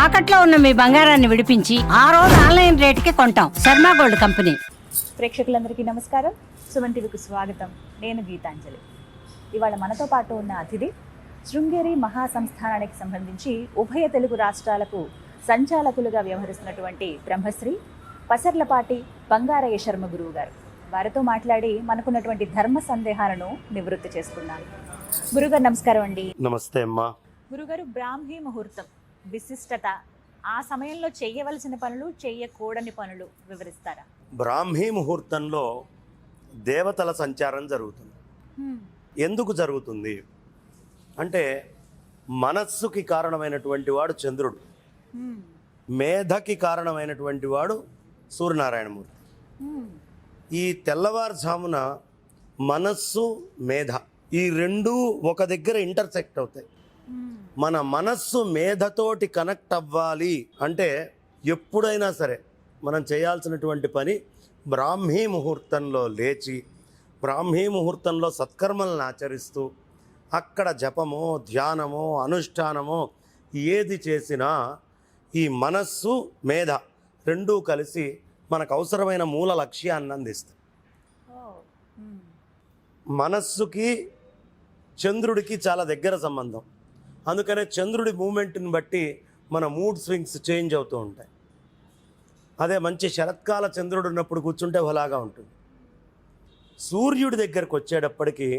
తాకట్లో ఉన్న మీ బంగారాన్ని విడిపించి ఆ రోజు ఆన్లైన్ రేటుకి కొంటాం. Sharma gold company. ప్రేక్షకులందరికీ నమస్కారం. సుమన్ టీవీకి స్వాగతం. నేను గీతాంజలి. ఇవాళ మనతో పాటు ఉన్న అతిథి శృంగేరి మహాసంస్థానానికి సంబంధించి ఉభయ తెలుగు రాష్ట్రాలకు సంచాలకులుగా వ్యవహరిస్తున్నటువంటి బ్రహ్మశ్రీ పసర్లపాటి బంగారయ్య శర్మ గురువు గారు. వారితో మాట్లాడి మనకున్నటువంటి ధర్మ సందేహాలను నివృత్తి చేసుకున్నాను. గురుగారు నమస్కారం అండి. నమస్తే అమ్మా. గురుగారు, బ్రాహ్మీ ముహూర్తం విశిష్టత, ఆ సమయంలో చేయవలసిన పనులు, చేయకూడని పనులు వివరిస్తారా? బ్రాహ్మీ ముహూర్తంలో దేవతల సంచారం జరుగుతుంది. ఎందుకు జరుగుతుంది అంటే, మనస్సుకి కారణమైనటువంటి వాడు చంద్రుడు, మేధకి కారణమైనటువంటి వాడు సూర్యనారాయణమూర్తి. ఈ తెల్లవారుజామున మనస్సు మేధ ఈ రెండూ ఒక దగ్గర ఇంటర్సెక్ట్ అవుతాయి. మన మనస్సు మేధతోటి కనెక్ట్ అవ్వాలి అంటే ఎప్పుడైనా సరే మనం చేయాల్సినటువంటి పని బ్రాహ్మీ ముహూర్తంలో లేచి, బ్రాహ్మీ ముహూర్తంలో సత్కర్మలను ఆచరిస్తూ, అక్కడ జపమో ధ్యానమో అనుష్ఠానమో ఏది చేసినా ఈ మనస్సు మేధ రెండూ కలిసి మనకు అవసరమైన మూల లక్ష్యాన్ని అందిస్తాయి. మనస్సుకి చంద్రుడికి చాలా దగ్గర సంబంధం. అందుకనే చంద్రుడి మూమెంట్ని బట్టి మన మూడ్ స్వింగ్స్ చేంజ్ అవుతూ ఉంటాయి. అదే మంచి శరత్కాల చంద్రుడు ఉన్నప్పుడు కూర్చుంటే అలాగా ఉంటుంది. సూర్యుడి దగ్గరకు వచ్చేటప్పటికి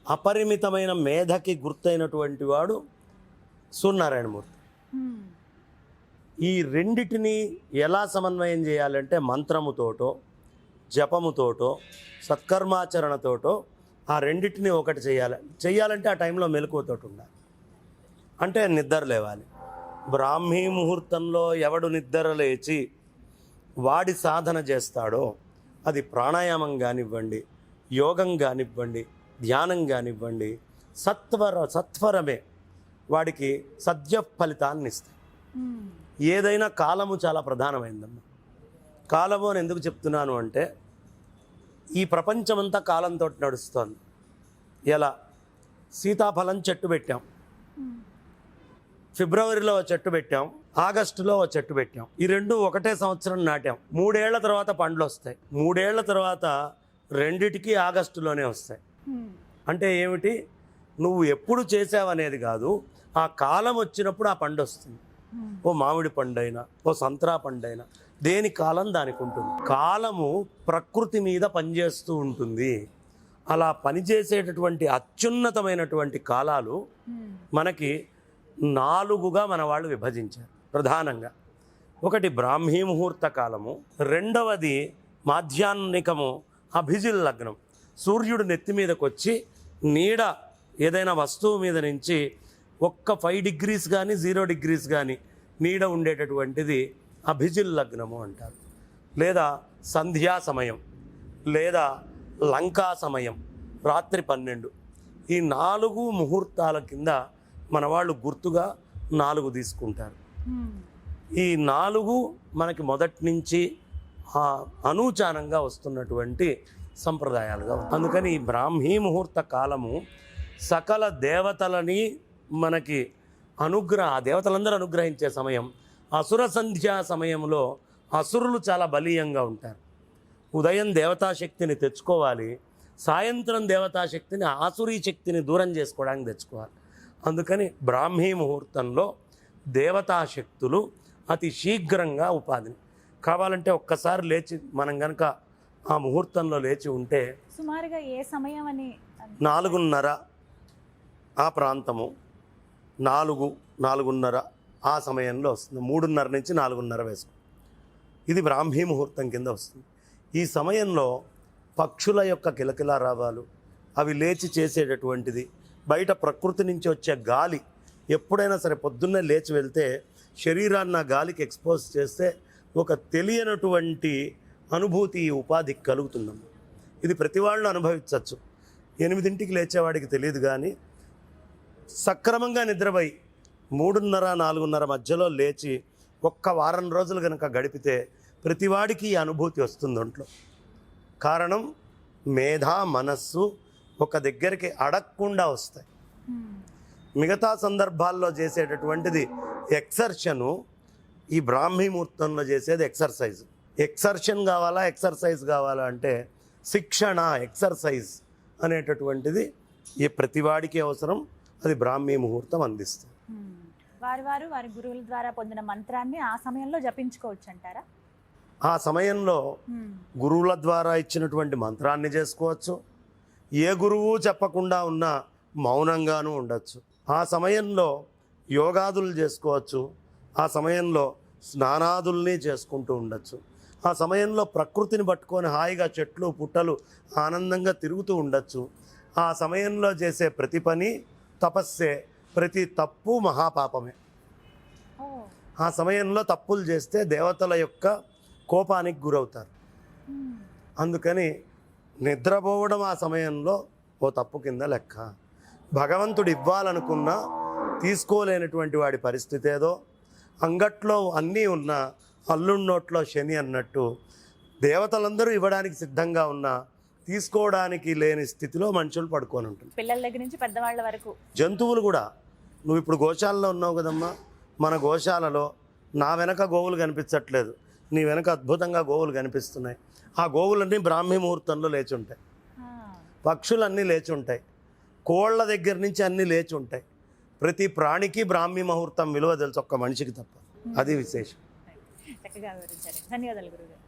అపరిమితమైన మేధకి గుర్తైనటువంటి వాడు సూర్యనారాయణమూర్తి. ఈ రెండిటిని ఎలా సమన్వయం చేయాలంటే మంత్రముతోటో జపముతోటో సత్కర్మాచరణతోటో ఆ రెండిటిని ఒకటి చేయాలంటే ఆ టైంలో మెలకువతోటి ఉండాలి. అంటే నిద్ర లేవాలి. బ్రాహ్మీ ముహూర్తంలో ఎవడు నిద్ర లేచి వాడి సాధన చేస్తాడో, అది ప్రాణాయామం కానివ్వండి, యోగం కానివ్వండి, ధ్యానం కానివ్వండి, సత్వరమే వాడికి సద్య ఫలితాన్ని ఇస్తాయి. ఏదైనా కాలము చాలా ప్రధానమైందమ్మా. కాలము అని ఎందుకు చెప్తున్నాను అంటే, ఈ ప్రపంచమంతా కాలంతో నడుస్తోంది. ఎలా? సీతాఫలం చెట్టు పెట్టాం, ఫిబ్రవరిలో చెట్టు పెట్టాం, ఆగస్టులో చెట్టు పెట్టాం. ఈ రెండు ఒకటే సంవత్సరం నాటాం. 3 ఏళ్ల తర్వాత పండ్లు వస్తాయి. 3 ఏళ్ల తర్వాత రెండిటికి ఆగస్టులోనే వస్తాయి. అంటే ఏమిటి? నువ్వు ఎప్పుడు చేసావనేది కాదు, ఆ కాలం వచ్చినప్పుడు ఆ పండు వస్తుంది. ఓ మామిడి పండైనా, ఓ సంత్రా పండైనా, దేని కాలం దానికి ఉంటుంది. కాలము ప్రకృతి మీద పనిచేస్తూ ఉంటుంది. అలా పనిచేసేటటువంటి అత్యున్నతమైనటువంటి కాలాలు మనకి 4గా మన వాళ్ళు విభజించారు. ప్రధానంగా ఒకటి బ్రాహ్మీ ముహూర్త కాలము, రెండవది మాధ్యాహ్నికము అభిజిల్ లగ్నం. సూర్యుడు నెత్తి మీదకి వచ్చి నీడ ఏదైనా వస్తువు మీద నుంచి ఒక్క 5 degrees కానీ 0 degrees కానీ నీడ ఉండేటటువంటిది అభిజిల్ లగ్నము అంటారు. లేదా సంధ్యా సమయం, లేదా లంకా సమయం, రాత్రి 12. ఈ 4 ముహూర్తాల కింద మన వాళ్ళు గుర్తుగా 4 తీసుకుంటారు. ఈ 4 మనకి మొదటి నుంచి అనూచానంగా వస్తున్నటువంటి సంప్రదాయాలుగా. అందుకని ఈ బ్రాహ్మీ ముహూర్త కాలము సకల దేవతలని మనకి దేవతలందరూ అనుగ్రహించే సమయం. అసుర సంధ్యా సమయంలో అసురులు చాలా బలీయంగా ఉంటారు. ఉదయం దేవతాశక్తిని తెచ్చుకోవాలి, సాయంత్రం దేవతాశక్తిని ఆసురీ శక్తిని దూరం చేసుకోవడానికి తెచ్చుకోవాలి. అందుకని బ్రాహ్మీ ముహూర్తంలో దేవతాశక్తులు అతి శీఘ్రంగా ఉపాధిని కావాలంటే ఒక్కసారి లేచి మనం కనుక ఆ ముహూర్తంలో లేచి ఉంటే సుమారుగా ఏ సమయం అని? 4:30 ఆ ప్రాంతము, 4:30 ఆ సమయంలో వస్తుంది. 3:30 నుంచి 4:30 వేసుకో. ఇది బ్రాహ్మీ ముహూర్తం కింద వస్తుంది. ఈ సమయంలో పక్షుల యొక్క కిలకిలారావాలు, అవి లేచి చేసేటటువంటిది, బయట ప్రకృతి నుంచి వచ్చే గాలి, ఎప్పుడైనా సరే పొద్దున్నే లేచి వెళ్తే శరీరాన్ని ఆ గాలికి ఎక్స్పోజ్ చేస్తే ఒక తెలియనటువంటి అనుభూతి ఈ ఉపాధికి కలుగుతుందమ్మా. ఇది ప్రతి వాళ్ళు అనుభవించవచ్చు. 8ంటికి లేచేవాడికి తెలియదు, కానీ సక్రమంగా నిద్రపోయి 3:30, 4:30 మధ్యలో లేచి ఒక్క వారం రోజులు కనుక గడిపితే ప్రతివాడికి ఈ అనుభూతి వస్తుంది ఒంట్లో. కారణం మేధ మనస్సు ఒక దగ్గరికి అడగకుండా వస్తాయి. మిగతా సందర్భాల్లో చేసేటటువంటిది ఎక్సర్షను ఈ బ్రాహ్మీ ముహూర్తంలో చేసేది ఎక్సర్సైజ్. ఎక్సర్షన్ కావాలా, ఎక్సర్సైజ్ కావాలా అంటే శిక్షణ, ఎక్సర్సైజ్ అనేటటువంటిది ఈ ప్రతివాడికి అవసరం. అది బ్రాహ్మీ ముహూర్తం అందిస్తుంది. వారి గురువుల ద్వారా పొందిన మంత్రాన్ని ఆ సమయంలో జపించుకోవచ్చు అంటారా? ఆ సమయంలో గురువుల ద్వారా ఇచ్చినటువంటి మంత్రాన్ని చేసుకోవచ్చు. ఏ గురువు చెప్పకుండా ఉన్నా మౌనంగానూ ఉండొచ్చు. ఆ సమయంలో యోగాదులు చేసుకోవచ్చు. ఆ సమయంలో స్నానాదుల్ని చేసుకుంటూ ఉండొచ్చు. ఆ సమయంలో ప్రకృతిని పట్టుకొని హాయిగా చెట్లు పుట్టలు ఆనందంగా తిరుగుతూ ఉండొచ్చు. ఆ సమయంలో చేసే ప్రతి పని తపస్సే, ప్రతి తప్పు మహాపాపమే. ఆ సమయంలో తప్పులు చేస్తే దేవతల యొక్క కోపానికి గురవుతారు. అందుకని నిద్రపోవడం ఆ సమయంలో ఓ తప్పు కింద లెక్క. భగవంతుడు ఇవ్వాలనుకున్నా తీసుకోలేనటువంటి వాడి పరిస్థితి ఏదో. అంగట్లో అన్నీ ఉన్నా అల్లున్నోట్లో శని అన్నట్టు దేవతలందరూ ఇవ్వడానికి సిద్ధంగా ఉన్నా తీసుకోవడానికి లేని స్థితిలో మనుషులు పడుకొని ఉంటుంది. పిల్లల దగ్గర నుంచి పెద్దవాళ్ళ వరకు జంతువులు కూడా. నువ్వు ఇప్పుడు గోశాలలో ఉన్నావు కదమ్మా, మన గోశాలలో నా వెనక గోవులు కనిపించట్లేదు, నీ వెనక అద్భుతంగా గోవులు కనిపిస్తున్నాయి. ఆ గోవులన్నీ బ్రాహ్మీ ముహూర్తంలో లేచి ఉంటాయి. పక్షులన్నీ లేచి ఉంటాయి. కోళ్ళ దగ్గర నుంచి అన్నీ లేచి ఉంటాయి. ప్రతి ప్రాణికి బ్రాహ్మీ ముహూర్తం విలువ తెలుసు, ఒక్క మనిషికి తప్ప. అది విశేషం. చక్కగా వివరించారు. ధన్యవాదాలు గురుగారు.